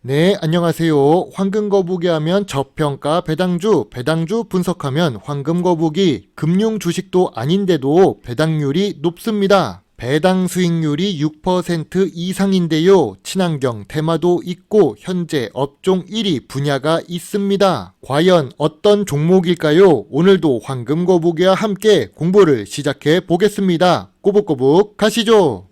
네, 안녕하세요. 황금거북이 하면 저평가 배당주 분석하면 황금거북이, 금융 주식도 아닌데도 배당률이 높습니다. 배당 수익률이 6% 이상인데요. 친환경 테마도 있고 현재 업종 1위 분야가 있습니다. 과연 어떤 종목일까요? 오늘도 황금거북이와 함께 공부를 시작해 보겠습니다. 꼬북꼬북 가시죠.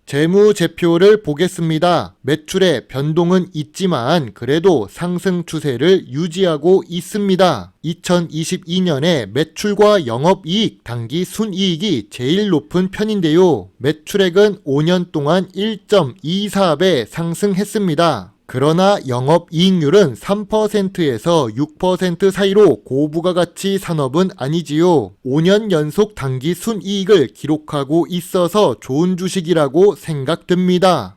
재무제표를 보겠습니다. 매출의 변동은 있지만 그래도 상승 추세를 유지하고 있습니다. 2022년에 매출과 영업이익, 당기 순이익이 제일 높은 편인데요. 매출액은 5년 동안 1.24배 상승했습니다. 그러나 영업이익률은 3%에서 6% 사이로 고부가가치 산업은 아니지요. 5년 연속 당기 순이익을 기록하고 있어서 좋은 주식이라고 생각됩니다.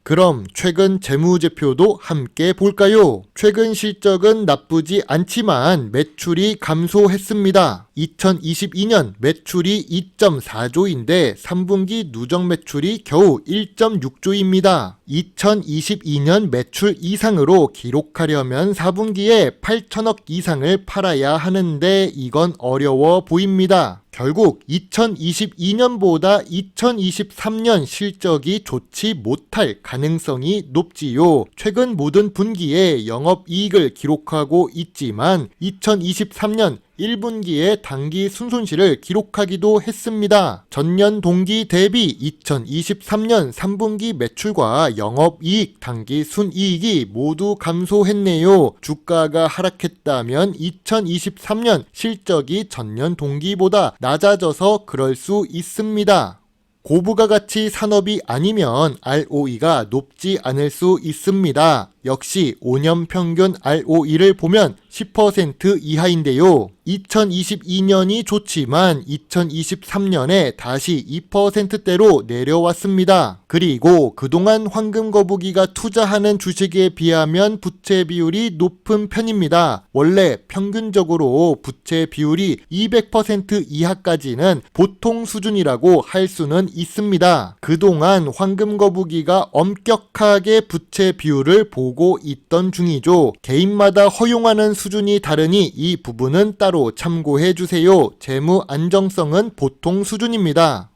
그럼 최근 재무제표도 함께 볼까요? 최근 실적은 나쁘지 않지만 매출이 감소했습니다. 2022년 매출이 2.4조인데 3분기 누적 매출이 겨우 1.6조입니다. 2022년 매출 이상으로 기록하려면 4분기에 8천억 이상을 팔아야 하는데 이건 어려워 보입니다. 결국 2022년보다 2023년 실적이 좋지 못할 가능성이 높지요. 최근 모든 분기에 영업이익을 기록하고 있지만 2023년 1분기에 당기 순손실을 기록하기도 했습니다. 전년 동기 대비 2023년 3분기 매출과 영업이익, 당기 순이익이 모두 감소했네요. 주가가 하락했다면 2023년 실적이 전년 동기보다 낮아져서 그럴 수 있습니다. 고부가가치 산업이 아니면 ROE가 높지 않을 수 있습니다. 역시 5년 평균 ROE를 보면 10% 이하인데요. 2022년이 좋지만 2023년에 다시 2%대로 내려왔습니다. 그리고 그동안 황금거북이가 투자하는 주식에 비하면 부채 비율이 높은 편입니다. 원래 평균적으로 부채 비율이 200% 이하까지는 보통 수준이라고 할 수는 있습니다. 그동안 황금거북이가 엄격하게 부채 비율을 보고 있던 중이죠. 개인마다 허용하는 수준이 다르니 이 부분은 따로 참고해 주세요. 재무 안정성은 보통 수준입니다.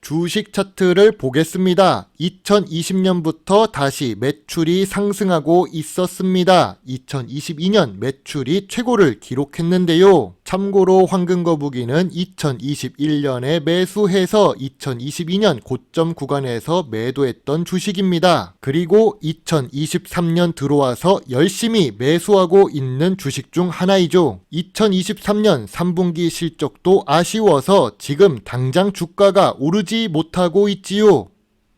주식 차트를 보겠습니다. 2020년부터 다시 매출이 상승하고 있었습니다. 2022년 매출이 최고를 기록했는데요. 참고로 황금거북이는 2021년에 매수해서 2022년 고점 구간에서 매도했던 주식입니다. 그리고 2023년 들어와서 열심히 매수하고 있는 주식 중 하나이죠. 2023년 3분기 실적도 아쉬워서 지금 당장 주가가 오르지 못하고 있지요.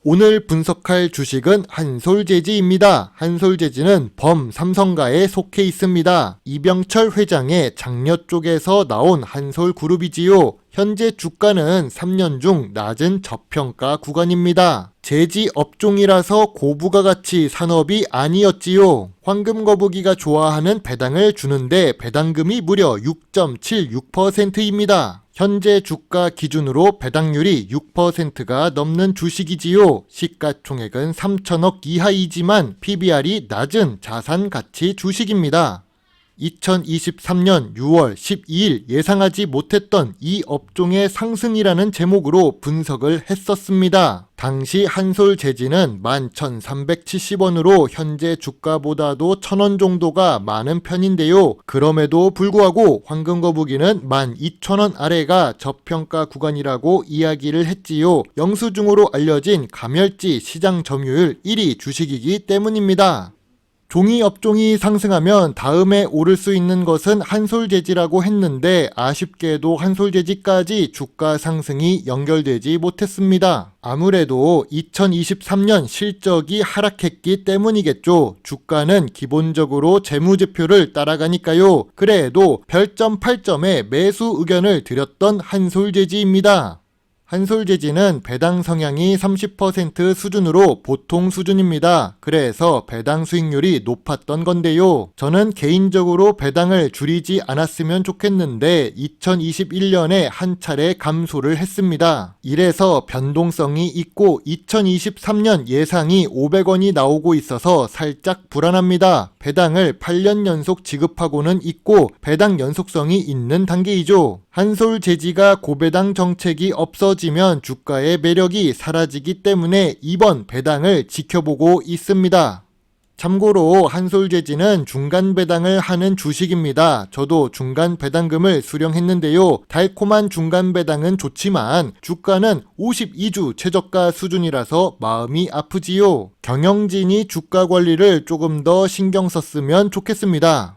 오늘 분석할 주식은 한솔재지입니다. 한솔재지는 범삼성가에 속해 있습니다. 이병철 회장의 장려 쪽에서 나온 한솔그룹이지요. 현재 주가는 3년 중 낮은 저평가 구간입니다. 재지 업종이라서 고부가가치 산업이 아니었지요. 황금거북이가 좋아하는 배당을 주는데 배당금이 무려 6.76%입니다. 현재 주가 기준으로 배당률이 6%가 넘는 주식이지요. 시가총액은 3천억 이하이지만 PBR이 낮은 자산가치 주식입니다. 2023년 6월 12일 예상하지 못했던 이 업종의 상승이라는 제목으로 분석을 했었습니다. 당시 한솔재지는 11,370원으로 현재 주가보다도 1,000원 정도가 많은 편인데요. 그럼에도 불구하고 황금거북이는 12,000원 아래가 저평가 구간이라고 이야기를 했지요. 영수증으로 알려진 가멸지 시장 점유율 1위 주식이기 때문입니다. 종이 업종이 상승하면 다음에 오를 수 있는 것은 한솔재지라고 했는데 아쉽게도 한솔재지까지 주가 상승이 연결되지 못했습니다. 아무래도 2023년 실적이 하락했기 때문이겠죠. 주가는 기본적으로 재무제표를 따라가니까요. 그래도 별점 8점에 매수 의견을 드렸던 한솔재지입니다. 한솔재지는 배당 성향이 30% 수준으로 보통 수준입니다. 그래서 배당 수익률이 높았던 건데요. 저는 개인적으로 배당을 줄이지 않았으면 좋겠는데 2021년에 한 차례 감소를 했습니다. 이래서 변동성이 있고 2023년 예상이 500원이 나오고 있어서 살짝 불안합니다. 배당을 8년 연속 지급하고는 있고 배당 연속성이 있는 단계이죠. 한솔재지가 고배당 정책이 없어지면 주가의 매력이 사라지기 때문에 이번 배당을 지켜보고 있습니다. 참고로 한솔재지는 중간 배당을 하는 주식입니다. 저도 중간 배당금을 수령했는데요. 달콤한 중간 배당은 좋지만 주가는 52주 최저가 수준이라서 마음이 아프지요. 경영진이 주가 관리를 조금 더 신경 썼으면 좋겠습니다.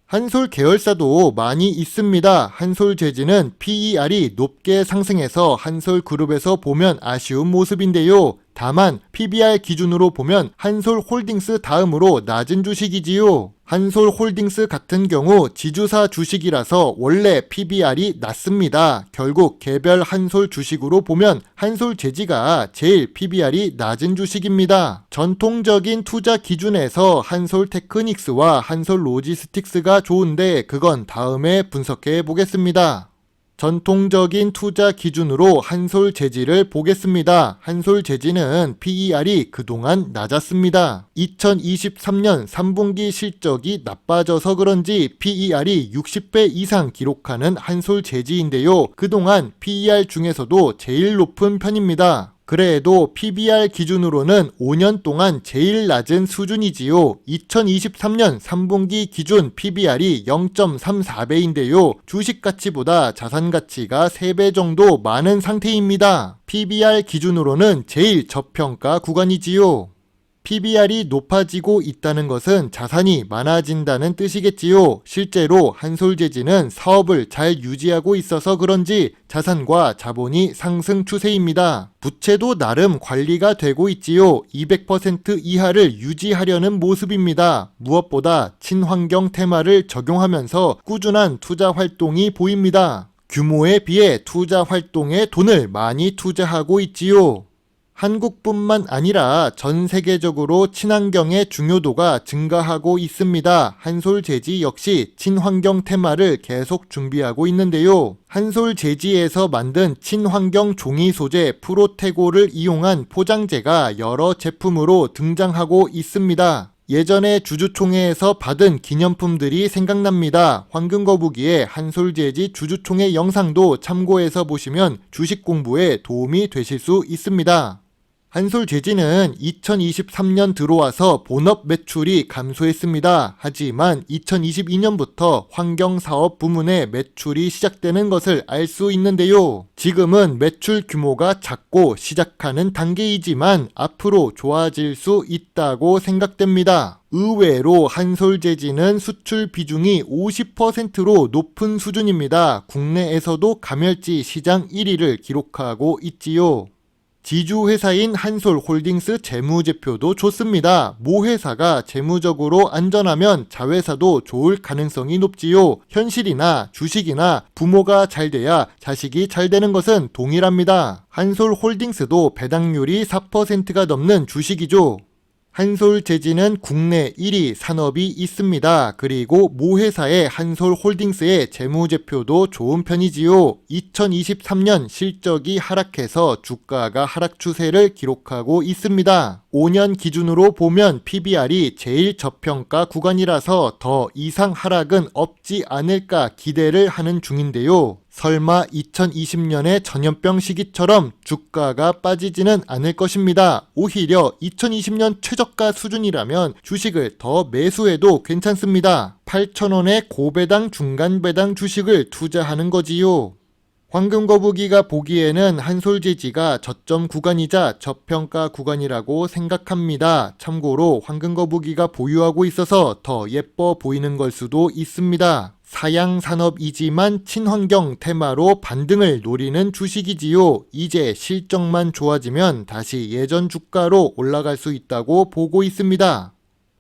한솔 계열사도 많이 있습니다. 한솔재지는 PER이 높게 상승해서 한솔그룹에서 보면 아쉬운 모습인데요. 다만 PBR 기준으로 보면 한솔홀딩스 다음으로 낮은 주식이지요. 한솔홀딩스 같은 경우 지주사 주식이라서 원래 PBR이 낮습니다. 결국 개별 한솔 주식으로 보면 한솔재지가 제일 PBR이 낮은 주식입니다. 전통적인 투자 기준에서 한솔테크닉스와 한솔로지스틱스가 좋은데 그건 다음에 분석해 보겠습니다. 전통적인 투자 기준으로 한솔재지를 보겠습니다. 한솔재지는 PER이 그동안 낮았습니다. 2023년 3분기 실적이 나빠져서 그런지 PER이 60배 이상 기록하는 한솔재지인데요. 그동안 PER 중에서도 제일 높은 편입니다. 그래도 PBR 기준으로는 5년 동안 제일 낮은 수준이지요. 2023년 3분기 기준 PBR이 0.34배인데요. 주식 가치보다 자산 가치가 3배 정도 많은 상태입니다. PBR 기준으로는 제일 저평가 구간이지요. PBR이 높아지고 있다는 것은 자산이 많아진다는 뜻이겠지요. 실제로 한솔재지는 사업을 잘 유지하고 있어서 그런지 자산과 자본이 상승 추세입니다. 부채도 나름 관리가 되고 있지요. 200% 이하를 유지하려는 모습입니다. 무엇보다 친환경 테마를 적용하면서 꾸준한 투자 활동이 보입니다. 규모에 비해 투자 활동에 돈을 많이 투자하고 있지요. 한국뿐만 아니라 전 세계적으로 친환경의 중요도가 증가하고 있습니다. 한솔재지 역시 친환경 테마를 계속 준비하고 있는데요. 한솔재지에서 만든 친환경 종이 소재 프로테고를 이용한 포장재가 여러 제품으로 등장하고 있습니다. 예전에 주주총회에서 받은 기념품들이 생각납니다. 황금거북이의 한솔재지 주주총회 영상도 참고해서 보시면 주식 공부에 도움이 되실 수 있습니다. 한솔재지는 2023년 들어와서 본업 매출이 감소했습니다. 하지만 2022년부터 환경사업 부문의 매출이 시작되는 것을 알 수 있는데요. 지금은 매출 규모가 작고 시작하는 단계이지만 앞으로 좋아질 수 있다고 생각됩니다. 의외로 한솔재지는 수출 비중이 50%로 높은 수준입니다. 국내에서도 가멸지 시장 1위를 기록하고 있지요. 지주회사인 한솔홀딩스 재무제표도 좋습니다. 모 회사가 재무적으로 안전하면 자회사도 좋을 가능성이 높지요. 현실이나 주식이나 부모가 잘 돼야 자식이 잘 되는 것은 동일합니다. 한솔홀딩스도 배당률이 4%가 넘는 주식이죠. 한솔재지는 국내 1위 산업이 있습니다. 그리고 모 회사의 한솔홀딩스의 재무제표도 좋은 편이지요. 2023년 실적이 하락해서 주가가 하락 추세를 기록하고 있습니다. 5년 기준으로 보면 PBR이 제일 저평가 구간이라서 더 이상 하락은 없지 않을까 기대를 하는 중인데요. 설마 2020년의 전염병 시기처럼 주가가 빠지지는 않을 것입니다. 오히려 2020년 최저가 수준이라면 주식을 더 매수해도 괜찮습니다. 8,000원의 고배당 중간배당 주식을 투자하는 거지요. 황금거북이가 보기에는 한솔재지가 저점 구간이자 저평가 구간이라고 생각합니다. 참고로 황금거북이가 보유하고 있어서 더 예뻐 보이는 걸 수도 있습니다. 사양 산업이지만 친환경 테마로 반등을 노리는 주식이지요. 이제 실적만 좋아지면 다시 예전 주가로 올라갈 수 있다고 보고 있습니다.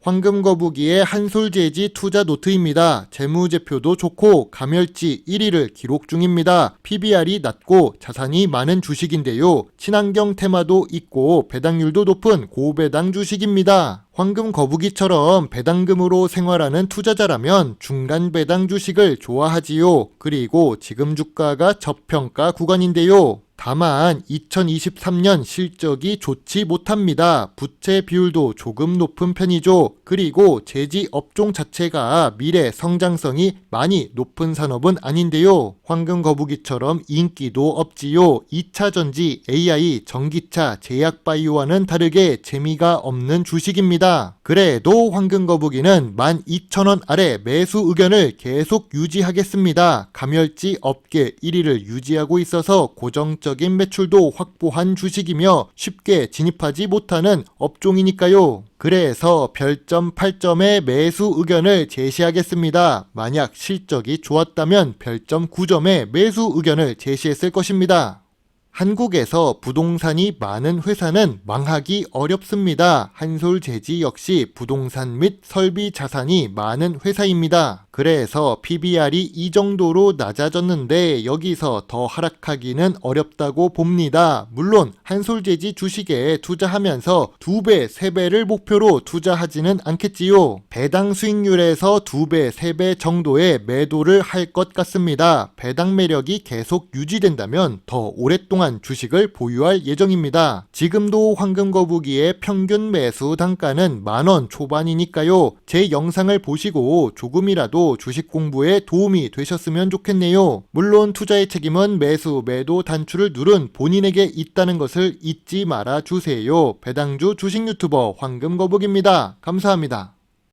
황금거북이의 한솔재지 투자 노트입니다. 재무제표도 좋고 가멸지 1위를 기록 중입니다. PBR이 낮고 자산이 많은 주식인데요. 친환경 테마도 있고 배당률도 높은 고배당 주식입니다. 황금거북이처럼 배당금으로 생활하는 투자자라면 중간 배당 주식을 좋아하지요. 그리고 지금 주가가 저평가 구간인데요. 다만 2023년 실적이 좋지 못합니다. 부채 비율도 조금 높은 편이죠. 그리고 제지 업종 자체가 미래 성장성이 많이 높은 산업은 아닌데요. 황금거북이처럼 인기도 없지요. 2차 전지, AI, 전기차, 제약바이오와는 다르게 재미가 없는 주식입니다. 그래도 황금거북이는 12,000원 아래 매수 의견을 계속 유지하겠습니다. 가멸지 업계 1위를 유지하고 있어서 고정적인 매출도 확보한 주식이며 쉽게 진입하지 못하는 업종이니까요. 그래서 별점 8점의 매수 의견을 제시하겠습니다. 만약 실적이 좋았다면 별점 9점의 매수 의견을 제시했을 것입니다. 한국에서 부동산이 많은 회사는 망하기 어렵습니다. 한솔재지 역시 부동산 및 설비 자산이 많은 회사입니다. 그래서 PBR이 이 정도로 낮아졌는데 여기서 더 하락하기는 어렵다고 봅니다. 물론 한솔재지 주식에 투자하면서 2배, 3배를 목표로 투자하지는 않겠지요. 배당 수익률에서 2배, 3배 정도의 매도를 할 것 같습니다. 배당 매력이 계속 유지된다면 더 오랫동안 주식을 보유할 예정입니다. 지금도 황금거북이의 평균 매수 단가는 10,000원 초반이니까요. 제 영상을 보시고 조금이라도 주식 공부에 도움이 되셨으면 좋겠네요. 물론 투자의 책임은 매수, 매도 단추를 누른 본인에게 있다는 것을 잊지 말아 주세요. 배당주 주식 유튜버 황금거북입니다. 감사합니다.